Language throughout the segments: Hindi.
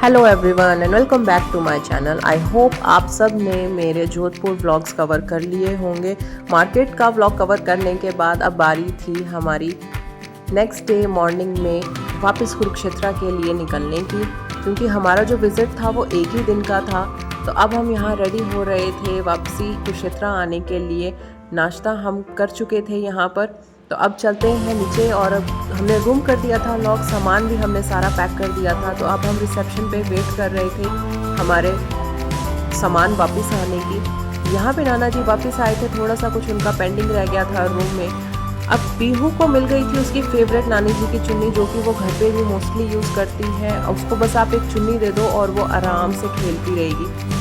Hello everyone and welcome back to my channel. I hope आप सब ने मेरे जोधपुर व्लॉग्स कवर कर लिए होंगे। मार्केट का व्लॉग कवर करने के बाद अब बारी थी हमारी नेक्स्ट डे मॉर्निंग में वापस कुरुक्षेत्र के लिए निकलने की, क्योंकि हमारा जो विज़िट था वो एक ही दिन का था। तो अब हम यहाँ रेडी हो रहे थे वापसी कुरुक्षेत्र आने के लिए। नाश्ता हम कर चुके थे यहाँ पर, तो अब चलते हैं नीचे। और अब हमने रूम कर दिया था लॉक, सामान भी हमने सारा पैक कर दिया था। तो अब हम रिसेप्शन पे वेट कर रहे थे हमारे सामान वापस आने की। यहाँ पे नाना जी वापस आए थे, थोड़ा सा कुछ उनका पेंडिंग रह गया था रूम में। अब पीहू को मिल गई थी उसकी फेवरेट नानी जी की चुन्नी, जो कि वो घर पे भी मोस्टली यूज़ करती है। उसको बस आप एक चुन्नी दे दो और वो आराम से खेलती रहेगी।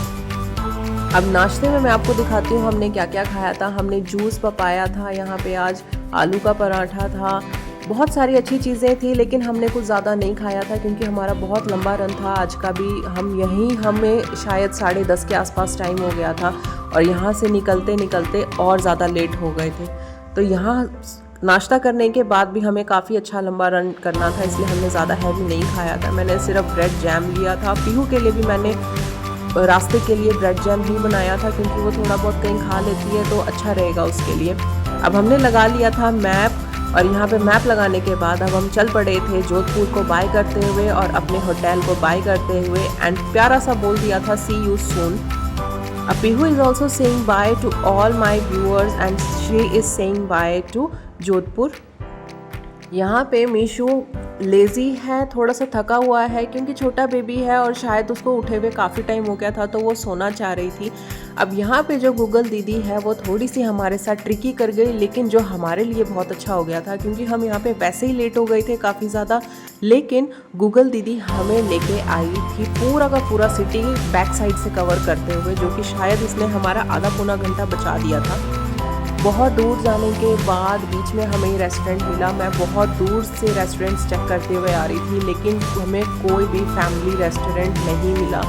अब नाश्ते में मैं आपको दिखाती हूँ हमने क्या क्या खाया था। हमने जूस पपाया था यहाँ पे, आज आलू का पराठा था, बहुत सारी अच्छी चीज़ें थी। लेकिन हमने कुछ ज़्यादा नहीं खाया था क्योंकि हमारा बहुत लंबा रन था आज का भी। हमें शायद 10:30 के आसपास टाइम हो गया था और यहाँ से निकलते निकलते और ज़्यादा लेट हो गए थे। तो यहाँ नाश्ता करने के बाद भी हमें काफ़ी अच्छा लंबा रन करना था, इसलिए हमने ज़्यादा हैवी नहीं खाया था। मैंने सिर्फ ब्रेड जैम लिया था। पीहू के लिए भी मैंने रास्ते के लिए ब्रेड जैम ही बनाया था, क्योंकि वो थोड़ा बहुत कहीं खा लेती है तो अच्छा रहेगा उसके लिए। अब हमने लगा लिया था मैप, और यहाँ पे मैप लगाने के बाद अब हम चल पड़े थे जोधपुर को बाय करते हुए और अपने होटल को बाय करते हुए। एंड प्यारा सा बोल दिया था see you soon. Pihu is also saying bye to all my viewers and she is saying bye to Jodhpur. यहाँ पे मीशू लेज़ी है, थोड़ा सा थका हुआ है क्योंकि छोटा बेबी है और शायद उसको उठे हुए काफ़ी टाइम हो गया था, तो वो सोना चाह रही थी। अब यहाँ पे जो गूगल दीदी है वो थोड़ी सी हमारे साथ ट्रिकी कर गई, लेकिन जो हमारे लिए बहुत अच्छा हो गया था, क्योंकि हम यहाँ पे वैसे ही लेट हो गए थे काफ़ी ज़्यादा। लेकिन गूगल दीदी हमें लेके आई थी पूरा का पूरा सिटी बैक साइड से कवर करते हुए, जो कि शायद इसने हमारा आधा पौना घंटा बचा दिया था। बहुत दूर जाने के बाद बीच में हमें रेस्टोरेंट मिला। मैं बहुत दूर से रेस्टोरेंट्स चेक करते हुए आ रही थी, लेकिन हमें कोई भी फैमिली रेस्टोरेंट नहीं मिला।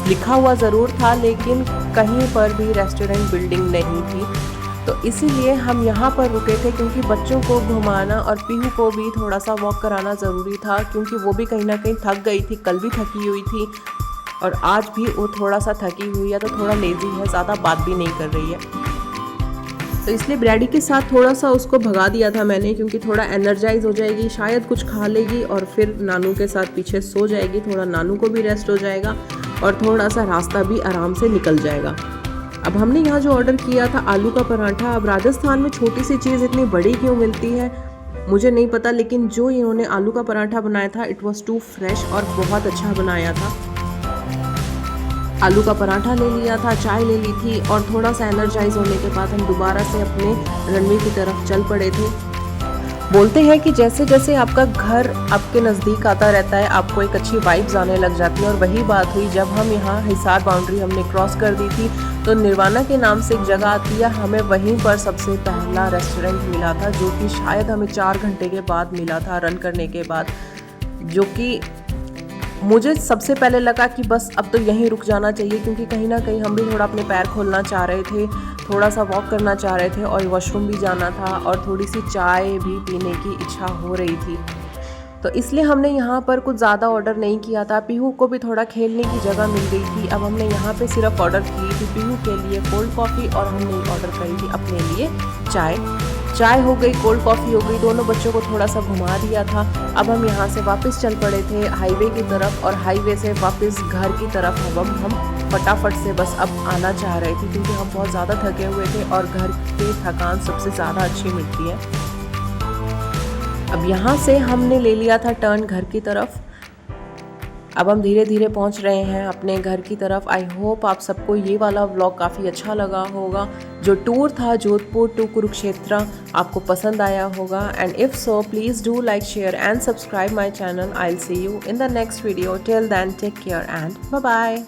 लिखा हुआ ज़रूर था लेकिन कहीं पर भी रेस्टोरेंट बिल्डिंग नहीं थी। तो इसीलिए हम यहाँ पर रुके थे, क्योंकि बच्चों को घुमाना और पीहू को भी थोड़ा सा वॉक कराना ज़रूरी था, क्योंकि वो भी कहीं ना कहीं थक गई थी। कल भी थकी हुई थी और आज भी वो थोड़ा सा थकी हुई है, तो थोड़ा लेज़ी है, ज़्यादा बात भी नहीं कर रही है। तो इसलिए ब्रैडी के साथ थोड़ा सा उसको भगा दिया था मैंने, क्योंकि थोड़ा एनर्जाइज हो जाएगी, शायद कुछ खा लेगी और फिर नानू के साथ पीछे सो जाएगी। थोड़ा नानू को भी रेस्ट हो जाएगा और थोड़ा सा रास्ता भी आराम से निकल जाएगा। अब हमने यहाँ जो ऑर्डर किया था आलू का पराठा। अब राजस्थान में छोटी सी चीज़ इतनी बड़ी क्यों मिलती है मुझे नहीं पता, लेकिन जो इन्होंने आलू का पराठा बनाया था इट वॉज टू फ्रेश और बहुत अच्छा बनाया था। आलू का पराठा ले लिया था, चाय ले ली थी और थोड़ा सा एनर्जाइज होने के बाद हम दोबारा से अपने रनवे की तरफ चल पड़े थे। बोलते हैं कि जैसे जैसे आपका घर आपके नज़दीक आता रहता है, आपको एक अच्छी वाइब्स आने लग जाती है। और वही बात हुई जब हम यहाँ हिसार बाउंड्री हमने क्रॉस कर दी थी, तो निर्वाणा के नाम से एक जगह आती है, हमें वहीं पर सबसे पहला रेस्टोरेंट मिला था, जो कि शायद हमें 4 घंटे के बाद मिला था रन करने के बाद। जो कि मुझे सबसे पहले लगा कि बस अब तो यहीं रुक जाना चाहिए, क्योंकि कहीं ना कहीं हम भी थोड़ा अपने पैर खोलना चाह रहे थे, थोड़ा सा वॉक करना चाह रहे थे और वॉशरूम भी जाना था और थोड़ी सी चाय भी पीने की इच्छा हो रही थी। तो इसलिए हमने यहाँ पर कुछ ज़्यादा ऑर्डर नहीं किया था। पीहू को भी थोड़ा खेलने की जगह मिल गई थी। अब हमने यहाँ पे सिर्फ ऑर्डर की थी पीहू के लिए कोल्ड कॉफ़ी और हमने ऑर्डर करी थी अपने लिए चाय हो गई, कोल्ड कॉफ़ी हो गई, दोनों बच्चों को थोड़ा सा घुमा दिया था। अब हम यहाँ से वापस चल पड़े थे हाईवे की तरफ, और हाईवे से वापस घर की तरफ अब हम फटाफट से बस अब आना चाह रहे थे, क्योंकि हम बहुत ज़्यादा थके हुए थे और घर की थकान सबसे ज़्यादा अच्छी मिलती है। अब यहाँ से हमने ले लिया था टर्न घर की तरफ। अब हम धीरे धीरे पहुँच रहे हैं अपने घर की तरफ। आई होप आप सबको ये वाला व्लॉग काफ़ी अच्छा लगा होगा। जो टूर था जोधपुर टू कुरुक्षेत्र आपको पसंद आया होगा। And if so please do like, share and subscribe my channel. I will see you in the next video. Till then take care and bye bye.